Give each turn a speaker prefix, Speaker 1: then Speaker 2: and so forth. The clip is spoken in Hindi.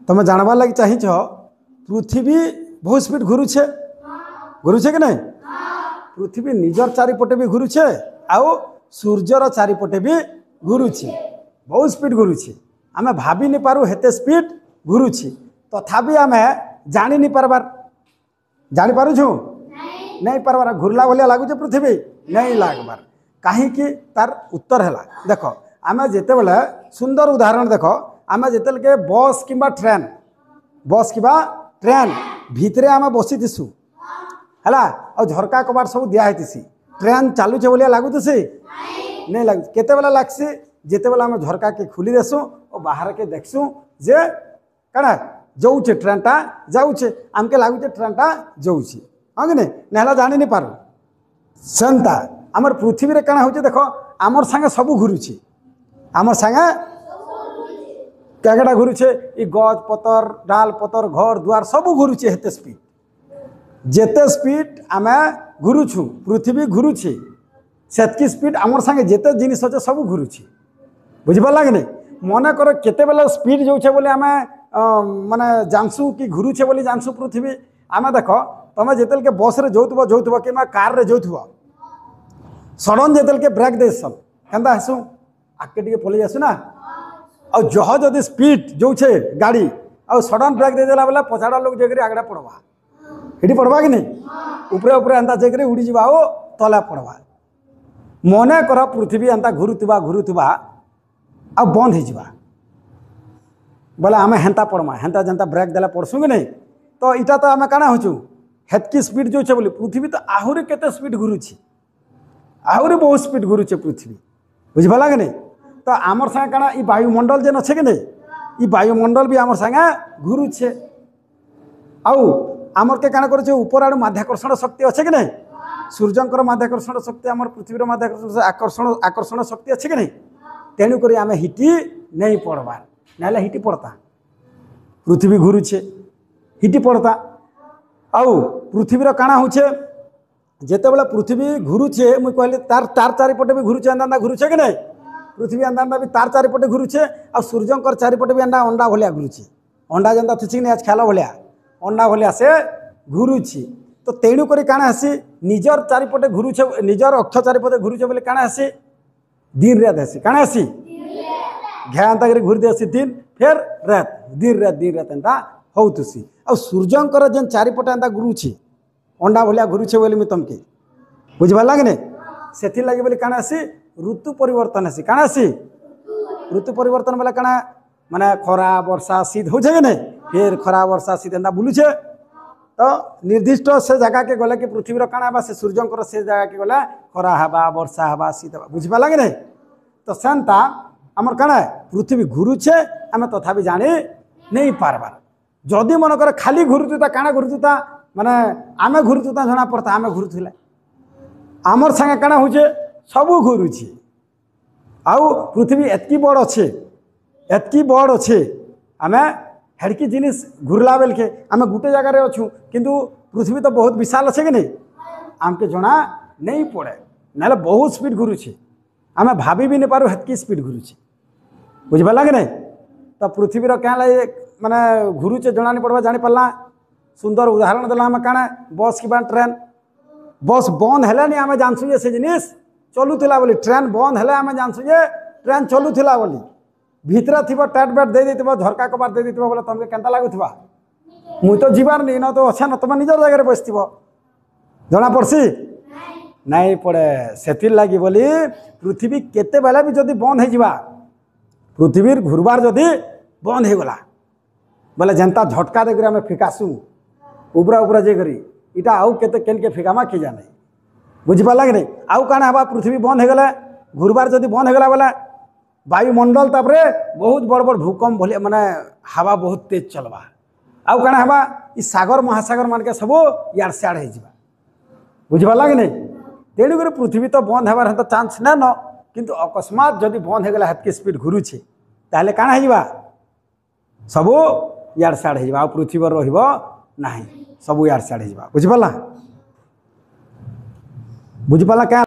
Speaker 1: तुम जानवार लगे चाहछ पृथ्वी बहुत स्पीड घुरुछे घुरुछे कि नहीं पृथ्वी निजर चारिपटे भी घुरुछे आउ सूर्यर चारिपटे भी घुरुछे बहुत स्पीड घुरुछे आमे भाभी नहीं पारू हेते स्पीड घुरुछी तथापि आमे जानी नहीं पारबार जानी पारू छु नहीं पारबार घुरला भलिया लागुचे पृथ्वी नहीं लागबार कहीं तार उत्तर है देख आम जिते बले सुंदर उदाहरण देख आम जिते के बस किंबा ट्रेन भितरे आम बसी दिसु है और झरका कबाट सब दिखाई ट्रेन चलुचे बोलिया लगुसी नहीं लग केते बेला लगसी जिते बेला आम झरका के खुली देसु और बाहर के देखसु जे कड़ा जाऊे ट्रेनटा जाऊे आमके लगुचे ट्रेनटा जाऊे हाँ कि नहीं ना जानी नहीं पारू सेमता आमर पृथ्वी रे कणा होचे देखो आमर संगे सब घुरुची आमर संगे क्या घुरुचे ई गज पतर डाल पतर घर दुआर सब घुरुचे हेते स्पीड जेते स्पीड आमे घुरुछु पृथ्वी घुरुची सेतकी स्पीड आमर संगे जेते जिनिस अच्छे सब घुरुची बुझिपार लागे नहीं मन कर केते बेले स्पीड जाऊे बोले आमे माने जानसु कि घुरुचे बोली जानसु पृथ्वी आमे देखो तुम जेतेल के बस रे जोथुबो कि कार रे जोथुबो सडन जेतेल के ब्रेक देसन केंदा हसु आके टिके पलि जासु ना और जह जदि स्पीड जो छे गाड़ी और सडन ब्रेक दे देला बेला पछाड़ा लोग जेकरी आगड़ा पड़वा एठी पड़वा कि नहीं ऊपरे ऊपरे अंता जेकरी उड़ी जिबा ओ तला पड़वा मने कर पृथ्वी अंता घुरुतुबा आ बंद हो जिबा बोले आमे हेंता पड़मा हेंता जनता ब्रेक देला पड़सु कि नहीं तो इटा तो आमे काना होचु हेतकी स्पीड जो छे बोली पृथ्वी तो आहुरी केते स्पीड घुरुची आहुरी बहुत स्पीड घुरुचे पृथ्वी बुझिपा लागे नहीं तो आमर संगे काना ई वायुमंडल जेन अच्छे कि नहीं ई वायुमंडल भी आमर संगे घुरुचे आउ आमर के काना करुचे ऊपर आड़ माध्याकर्षण शक्ति अच्छे कि नहीं सूर्यंकर माध्याकर्षण शक्ति आमर पृथ्वीर माध्याकर्षण आकर्षण शक्ति अच्छे कि नहीं तेणुक आम हिटी नहीं पड़बार ना हिटी पड़ता पृथ्वी घुरुचे हिटी पड़ता आउ पृथ्वीर काना होचे जेते बेला पृथ्वी घुरुचे मुझे कहली तार तार चारिपटे भी घुरुचे अंदा घुरुचे कि नहीं पृथ्वी अंदा भी तार चारिपटे घुरुचे और सूर्यंकर चारिपटे भी अंडा भलिया घुरुचे अंडा जेनता थिचिक नहीं आज खेला भलिया अंडा भलिया से घुरुची तो तेणुक काना आसी निजर चारिपटे घुरुचे निजर अक्ष चारिपटे घुरुचे बोले काना आसी दिन रात आसी काना आसी घे अंता कर घुरी देसी दिन फिर रात दिन रात एंता होतुसी और सूर्यंकर जेन चारिपटे एंता घुरुची अंडा भलिया घुरुचे बोली मुझे तुमके बुझिपार लागे नहीं से लगे बोली काना आसी ऋतु परिवर्तन आसी काना आसी ऋतु परिवर्तन बोले काना माने खरा वर्षा शीत हो कि नहीं फिर खरा वर्षा शीत एंता बुलुचे तो निर्दिष्ट से जगह के गले कि पृथ्वीर काना हवा से सूर्यंकर से जगह के गले खरा हवा वर्षा हवा शीत हवा बुझिपार लागे नहीं तो सेंता आमर काना पृथ्वी घुरुचे आम तथापि जानी नहीं पारबार जदि मनकर खाली घुरुता काना घुरुता माने आमे घुरुता जना पड़ता आमे घुरुथिले आमर संगे काना होचे सब घुरुची आउ पृथ्वी एतकी बड़ अच्छे आमे हेड़की जिनिस घुरला बेल के आमे गुटे जगार अच्छु किंतु पृथ्वी तो बहुत विशाल अच्छे कि नहीं आमके जना नहीं पड़े ना बहुत स्पीड घुरुची आमे भाभी भी नहीं पारू हेतकी स्पीड घुरुची बुझिपार लागे नहीं तो पृथ्वीर क्या लगे माने घुरुचे जना नहीं पड़वा जानी पारला सुंदर उदाहरण देला आम काना बस कि ट्रेन बस बंद है नहीं आम जानसु जे से जिनिस चलुला बोली ट्रेन बंद है आम जानसु जे ट्रेन चलुला बोली भितर थी टाट बैट दे देथिबो झरका कबार दे देथिबो बोले तुमके केनता लागुथबा मुई तो जीवार नहीं न तो अच्छा न तुम निजर जगह बसथिबो जना पड़सी नहीं पड़े से लगी बोली पृथ्वी केते बेला भी जदि बंद हो जिबा पृथ्वी घुरबार जदि बंद हो गला बोले जनता झटका देकर आम फिकासु उबरा उबरा जे करी इटा आउ केते केन के फिकामा कि जाने बुझिपार लागे नहीं आउ काना हवा पृथ्वी बंद हो गला घुरबार जदि बंद हो गला बोले वायुमंडल तापरे बहुत बड़ बड़ भूकंप भलिया माने हवा बहुत तेज चलवा आउ काना हवा इ सागर महासागर मान के सब यार सियाड़ हो जिबा बुझिपार लागे नहीं तेणुक पृथ्वी तो बंद होबार तो चांस ना न किंतु अकस्मात जदि बंद हो गला हेतकी स्पीड घुरुची ताहले काना हो जिबा सब यार सियाड़ हो जिबा पृथ्वी रहिबो नाही सब यार सियाड़ हो जिबा बुझिपाला क्या